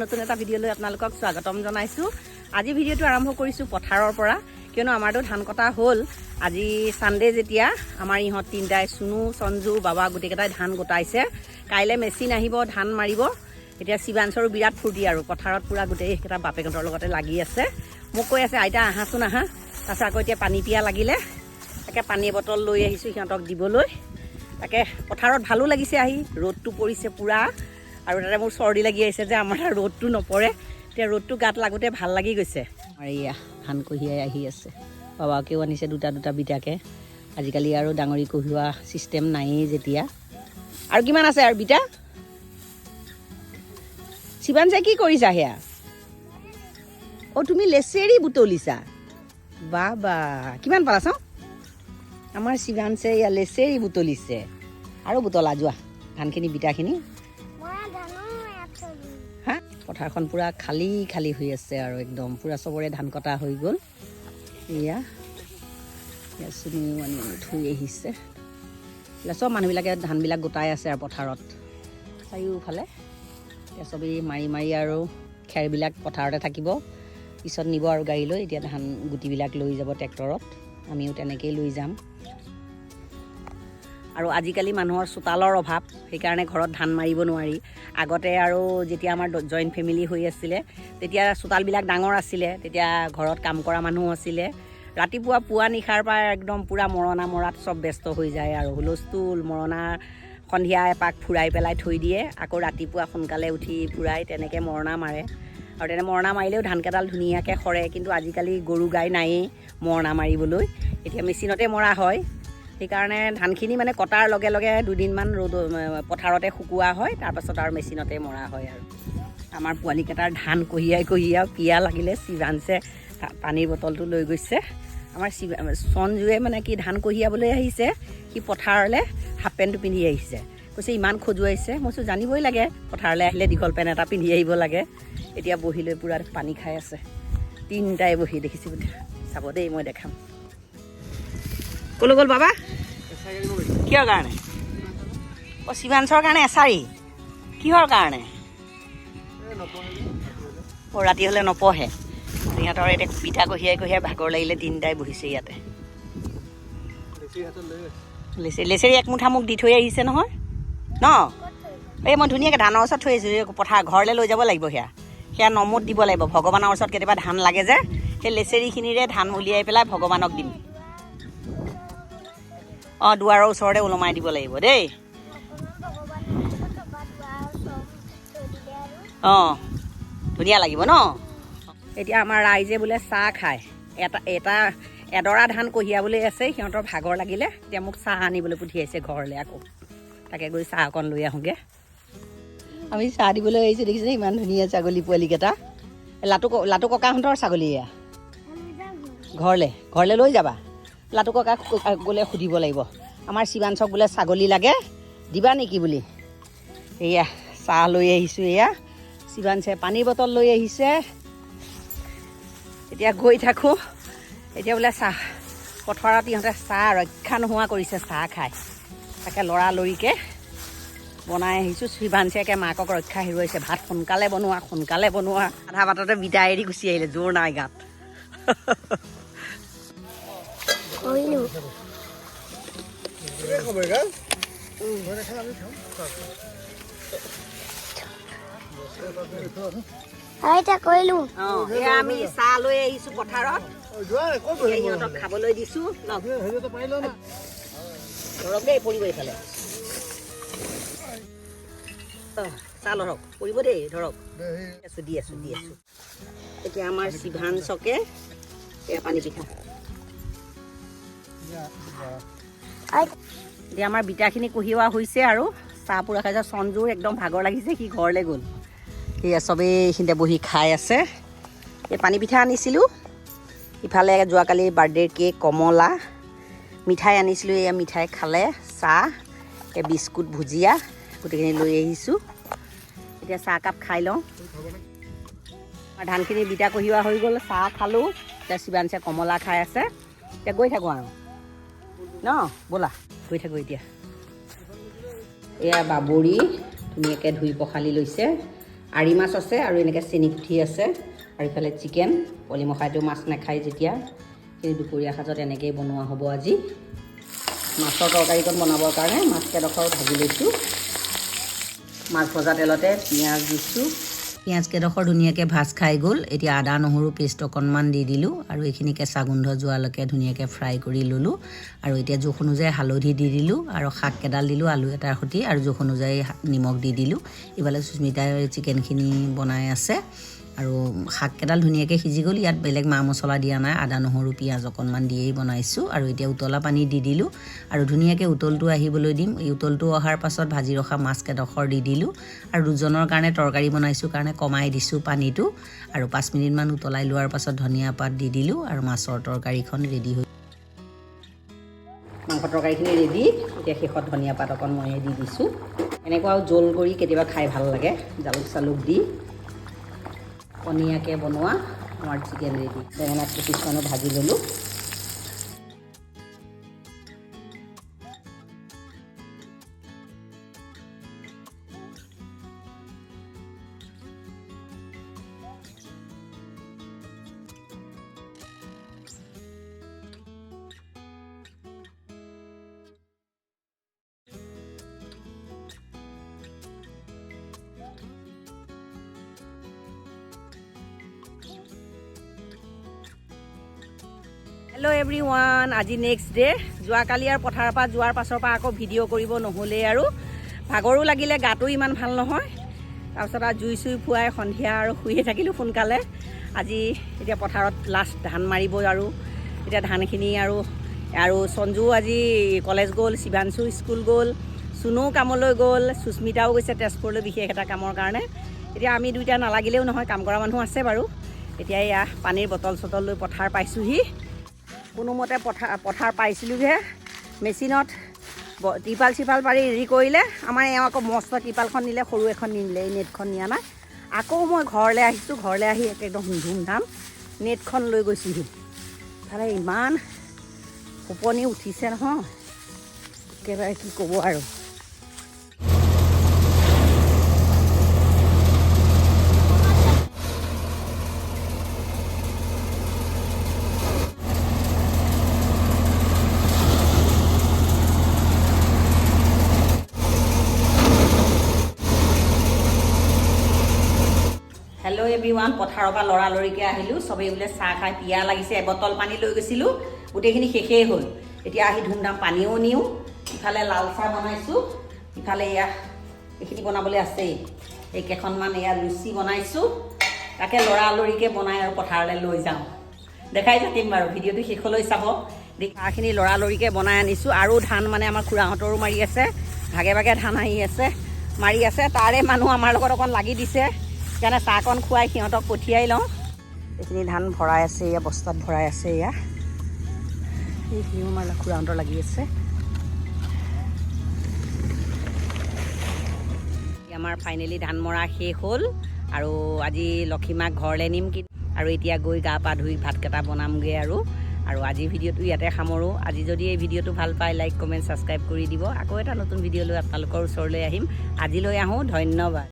নতুন এটা ভিডিঅ'লৈ আপোনালোকক স্বাগতম জনাইছোঁ। আজি ভিডিঅ'টো আৰম্ভ কৰিছোঁ পথাৰৰ পৰা, কিয়নো আমাৰতো ধান কটা হ'ল। আজি ছানডে যেতিয়া আমাৰ ইহঁত তিনিটাই চুনু, সঞ্জু, বাবা গোটেইকেইটাই ধান গোটাইছে। কাইলৈ মেচিন আহিব, ধান মাৰিব। এতিয়া শিৱাঞ্চৰো বিৰাট ফূৰ্তি আৰু পথাৰত পূৰা গোটেইকেইটা বাপেকহঁতৰ লগতে লাগি আছে। মোক কৈ আছে আইতা আহাচোন আহা। তাৰপিছত আকৌ এতিয়া পানী পিয়া লাগিলে, তাকে পানী বটল লৈ আহিছোঁ সিহঁতক দিবলৈ। তাকে পথাৰত ভালো লাগিছে আহি, ৰ'দটো পৰিছে পূৰা। আৰু তাতে মোৰ চৰ্দি লাগি আহিছে যে আমাৰ ৰ'দটো নপৰে। এতিয়া ৰ'দটো গাত লাগোঁতে ভাল লাগি গৈছে। আৰু এয়া ধান কঢ়িয়াই আহি আছে। বাবাকেও আনিছে দুটা দুটা বিটাকে। আজিকালি আৰু ডাঙৰি কঢ়িওৱা ছিষ্টেম নায়েই যেতিয়া। আৰু কিমান আছে আৰু বিটা? শিৱাঞ্চে কি কৰিছা সেয়া? অ' তুমি লেচেৰি বুটলিছা? বাহ বাহ, কিমান পালা চাওঁ? আমাৰ শিৱাঞ্চে এয়া লেচেৰি বুটলিছে। আৰু বুটলা যোৱা ধানখিনি বিটাখিনি। হা, পথাৰখন পূৰা খালী খালী হৈ আছে আৰু একদম পূৰা চবৰে ধান কটা হৈ গ'ল। এয়া চুনিও আনি থৈ আহিছে। চব মানুহবিলাকে ধানবিলাক গোটাই আছে আৰু পথাৰত চাৰিওফালে। এতিয়া চবেই মাৰি মাৰি আৰু খেৰবিলাক পথাৰতে থাকিব, পিছত নিব আৰু গাড়ী লৈ। এতিয়া ধান গুটিবিলাক লৈ যাব ট্ৰেক্টৰত, আমিও তেনেকেই লৈ যাম। আৰু আজিকালি মানুহৰ চোতালৰ অভাৱ, সেইকাৰণে ঘৰত ধান মাৰিব নোৱাৰি। আগতে আৰু যেতিয়া আমাৰ জইণ্ট ফেমিলি হৈ আছিলে, তেতিয়া চোতালবিলাক ডাঙৰ আছিলে, তেতিয়া ঘৰত কাম কৰা মানুহ আছিলে। ৰাতিপুৱা পুৱা নিশাৰ পৰা একদম পূৰা মৰণা মৰাত চব ব্যস্ত হৈ যায় আৰু হুলস্থুল। মৰণা সন্ধিয়া এপাক ফুৰাই পেলাই থৈ দিয়ে, আকৌ ৰাতিপুৱা সোনকালে উঠি ফুৰাই তেনেকৈ মৰণা মাৰে। আৰু তেনে মৰণা মাৰিলেও ধানকেইডাল ধুনীয়াকৈ সৰে। কিন্তু আজিকালি গৰু গাই নায়েই মৰণা মাৰিবলৈ, এতিয়া মেচিনতে মৰা হয়। সেইকাৰণে ধানখিনি মানে কটাৰ লগে লগে দুদিনমান ৰ'দ পথাৰতে শুকোৱা হয়, তাৰপাছত আৰু মেচিনতে মৰা হয়। আৰু আমাৰ পোৱালিকেইটাৰ ধান কঢ়িয়াই কঢ়িয়াই পিয়া লাগিলে। শিৱাঞ্চে পানীৰ বটলটো লৈ গৈছে। আমাৰ সঞ্জুৱে মানে কি ধান কঢ়িয়াবলৈ আহিছে, সি পথাৰলৈ হাফ পেণ্টটো পিন্ধি আহিছে। কৈছে ইমান খজুৱাইছে। মই কৈছোঁ জানিবই লাগে, পথাৰলৈ আহিলে দীঘল পেণ্ট এটা পিন্ধি আহিব লাগে। এতিয়া বহি লৈ পূৰা পানী খাই আছে তিনিটাই বহি, দেখিছোঁ চাব দেই, মই দেখাম। ক'লৈ গ'ল বাবা? কিহৰ কাৰণে? অ' শিৱাঞ্চৰ কাৰণে এচাৰি? কিহৰ কাৰণে? অ' ৰাতি হ'লে নপঢ়ে। সিহঁতৰ এতিয়া পিঠা কঢ়িয়াই কঢ়িয়াই ভাগৰ লাগিলে তিনিটাই বহিছে ইয়াতে। লেচেৰি এক মুঠা মোক দি থৈ আহিছে নহয় ন? এই মই ধুনীয়াকৈ ধানৰ ওচৰত থৈ আহিছোঁ। পথাৰ ঘৰলৈ লৈ যাব লাগিব। সেয়া নমত দিব লাগিব। ভগৱানৰ ওচৰত কেতিয়াবা ধান লাগে যে, সেই লেচেৰিখিনিৰে ধান উলিয়াই পেলাই ভগৱানক দিম। অঁ, দুৱাৰৰ ওচৰতে ওলমাই দিব লাগিব দেই। অঁ, ধুনীয়া লাগিব ন? এতিয়া আমাৰ ৰাইজে বোলে চাহ খায়। এডৰা ধান কঢ়িয়াবলৈ আছে, সিহঁতৰ ভাগৰ লাগিলে। এতিয়া মোক চাহ আনিবলৈ পঠিয়াইছে ঘৰলৈ আকৌ। তাকে গৈ চাহ অকণ লৈ আহোঁগৈ। আমি চাহ দিবলৈ আহিছোঁ, দেখিছে ইমান ধুনীয়া ছাগলী পোৱালিকেইটা। লাটু ককাহঁতৰ ছাগলী এয়া। ঘৰলৈ লৈ যাবা? লাটু ককাক গ'লে সুধিব লাগিব, আমাৰ শিৱাঞ্চক বোলে ছাগলী লাগে, দিবা নেকি বুলি। এয়া চাহ লৈ আহিছোঁ। এয়া শিৱাঞ্চে পানীৰ বটল লৈ আহিছে। এতিয়া গৈ থাকোঁ। এতিয়া বোলে চাহ পথাৰত ইহঁতে চাহ ৰক্ষা নোহোৱা কৰিছে, চাহ খাই। তাকে লৰালৰিকৈ বনাই আহিছোঁ। শিৱাঞ্চে একে মাকক ৰক্ষা হেৰুৱাইছে। ভাত সোনকালে বনোৱা। আধা বাটতে বিদায় এৰি গুচি আহিলে, জোৰ নাই গাত। আমি চাহ লৈ আহিছোঁ পথাৰত, সিহঁতক খাবলৈ দিছোঁ। ধৰক দেই, পৰিব এইফালে। চাহ লৰক, পৰিব দেই, ধৰক। দি আছোঁ। এতিয়া আমাৰ শিৱাঞ্চকে এয়া পানী পিঠা। এতিয়া আমাৰ বিটাখিনি কঢ়িওৱা হৈছে আৰু চাহ পূৰা খাইছে। সঞ্জুৰ একদম ভাগৰ লাগিছে, সি ঘৰলৈ গ'ল। সেয়া চবেই এইখিনিতে বহি খাই আছে। এই পানী পিঠা আনিছিলোঁ। ইফালে যোৱাকালি বাৰ্থডেৰ কেক, কমলা, মিঠাই আনিছিলোঁ। এয়া মিঠাই খালে, চাহ, এই বিস্কুট, ভুজিয়া গোটেইখিনি লৈ আহিছোঁ। এতিয়া চাহকাপ খাই লওঁ। ধানখিনি বিটা কঢ়িওৱা হৈ গ'ল, চাহ খালোঁ। এতিয়া শিৱাঞ্চে কমলা খাই আছে। এতিয়া গৈ থাকোঁ আৰু ন, ব'লা গৈ থাকোঁ এতিয়া। এয়া বাবৰি ধুনীয়াকৈ ধুই পখালি লৈছে। আৰি মাছ আছে আৰু এনেকৈ চেনি পুঠি আছে আৰু ইফালে চিকেন। পলিমখাইটো মাছ নাখায় যেতিয়া, সেই দুপৰীয়া সাজত এনেকৈয়ে বনোৱা হ'ব আজি। মাছৰ তৰকাৰীকণ বনাবৰ কাৰণে মাছকেইডোখৰ ভাজি লৈছোঁ। মাছ ভজা তেলতে পিঁয়াজ দিছোঁ। পিঁয়াজকেইডোখৰ ধুনীয়াকৈ ভাজ খাই গ'ল। এতিয়া আদা নহৰু পেষ্ট অকণমান দি দিলোঁ আৰু এইখিনি কেঁচা গোন্ধ যোৱালৈকে ধুনীয়াকৈ ফ্ৰাই কৰি ল'লোঁ। আৰু এতিয়া জোখ অনুযায়ী হালধি দি দিলোঁ আৰু শাককেইডাল দিলোঁ আলু এটাৰ সৈতে আৰু জোখ অনুযায়ী নিমখ দি দিলোঁ। ইফালে সুস্মিতাই চিকেনখিনি বনাই আছে আৰু শাককেইডাল ধুনীয়াকৈ সিজি গ'ল। ইয়াত বেলেগ মা মছলা দিয়া নাই, আদা নহৰু পিঁয়াজ অকণমান দিয়েই বনাইছোঁ। আৰু এতিয়া উতলা পানী দি দিলোঁ আৰু ধুনীয়াকৈ উতলটো আহিবলৈ দিম। এই উতলটো অহাৰ পাছত ভাজি ৰখা মাছকেইডোখৰ দি দিলোঁ আৰু দুজনৰ কাৰণে তৰকাৰী বনাইছোঁ কাৰণে কমাই দিছোঁ পানীটো। আৰু 5 মিনিটমান উতলাই লোৱাৰ পাছত ধনিয়া পাত দি দিলোঁ আৰু মাছৰ তৰকাৰীখন ৰেডি হৈ মাংস তৰকাৰীখিনি ৰেডি। এতিয়া শেষত ধনিয়া পাত অকণ ময়ে দি দিছোঁ। এনেকুৱাও জোল কৰি কেতিয়াবা খাই ভাল লাগে, জালুক চালুক দি। পনীয়াকৈ বনোৱা আমাৰ চিকেন ৰেডি। বেঙেনা কিছুমানো ভাজি ল'লোঁ। হেল্ল' এভৰিৱান, আজি নেক্সট ডে। যোৱাকালি আৰু পথাৰৰ পৰা যোৱাৰ পাছৰ পৰা আকৌ ভিডিঅ' কৰিব নহ'লেই আৰু ভাগৰো লাগিলে, গাটো ইমান ভাল নহয়। তাৰপিছত আৰু জুই চুই ফুৱাই সন্ধিয়া আৰু শুয়ে থাকিলোঁ সোনকালে। আজি এতিয়া পথাৰত লাষ্ট ধান মাৰিব আৰু এতিয়া ধানখিনি আৰু সঞ্জু আজি কলেজ গ'ল, শিৱাংশু স্কুল গ'ল, চুনু কামলৈ গ'ল, সুস্মিতাও গৈছে তেজপুৰলৈ বিশেষ এটা কামৰ কাৰণে। এতিয়া আমি দুইটা নালাগিলেও নহয়, কাম কৰা মানুহ আছে বাৰু। এতিয়া এয়া পানীৰ বটল চটল লৈ পথাৰ পাইছোঁহি। কোনোমতে পথাৰ পাইছিলোঁহে। মেচিনত ত্ৰিপাল চিপাল পাৰি ৰেডি কৰিলে। আমাৰ এওঁ আকৌ মস্ত ত্ৰিপালখন নিলে, সৰু এখন নিলে, এই নেটখন নিয়া নাই। আকৌ মই ঘৰলৈ আহিছোঁ। ঘৰলৈ আহি একদম ধুমধাম নেটখন লৈ গৈছোঁহি। ইফালে ইমান টোপনি উঠিছে নহয়, একেবাৰে কি ক'ব আৰু। হেল্ল' এভৰিৱান, পথাৰৰ পৰা লৰালৰিকৈ আহিলোঁ। চবেই বোলে চাহ খাই পিয়াহ লাগিছে, এবটল পানী লৈ গৈছিলোঁ, গোটেইখিনি শেষেই হ'ল। এতিয়া আহি ধুমধাম পানীও নিওঁ। ইফালে লাল চাহ বনাইছোঁ, ইফালে এয়া এইখিনি বনাবলৈ আছেই। এই কেইখনমান এয়া লুচি বনাইছোঁ, তাকে লৰালৰিকৈ বনাই আৰু পথাৰলৈ লৈ যাওঁ। দেখাই থাকিম বাৰু, ভিডিঅ'টো শেষলৈ চাব। চাহখিনি লৰালৰিকৈ বনাই আনিছোঁ। আৰু ধান মানে আমাৰ খুৰাহঁতৰো মাৰি আছে, ভাগে ভাগে ধান মাৰি আছে। তাৰে মানুহ আমাৰ লগত অকণ লাগি দিছে, সেইকাৰণে চাহকণ খুৱাই সিহঁতক পঠিয়াই লওঁ। এইখিনি ধান ভৰাই আছে, এয়া বস্তাত ভৰাই আছে। এয়া এইখিনিও আমাৰ খুৰাহঁতৰ লাগি আছে। আমাৰ ফাইনেলি ধান মৰা শেষ হ'ল আৰু আজি লক্ষীমাক ঘৰলৈ নিম আৰু এতিয়া গৈ গা পা ধুই ভাতকেইটা বনামগৈ আৰু আজিৰ ভিডিঅ'টো ইয়াতে সামৰোঁ। আজি যদি এই ভিডিঅ'টো ভাল পায়, লাইক কমেণ্ট ছাবস্ক্ৰাইব কৰি দিব। আকৌ এটা নতুন ভিডিঅ' লৈ আপোনালোকৰ ওচৰলৈ আহিম। আজিলৈ আহোঁ, ধন্যবাদ।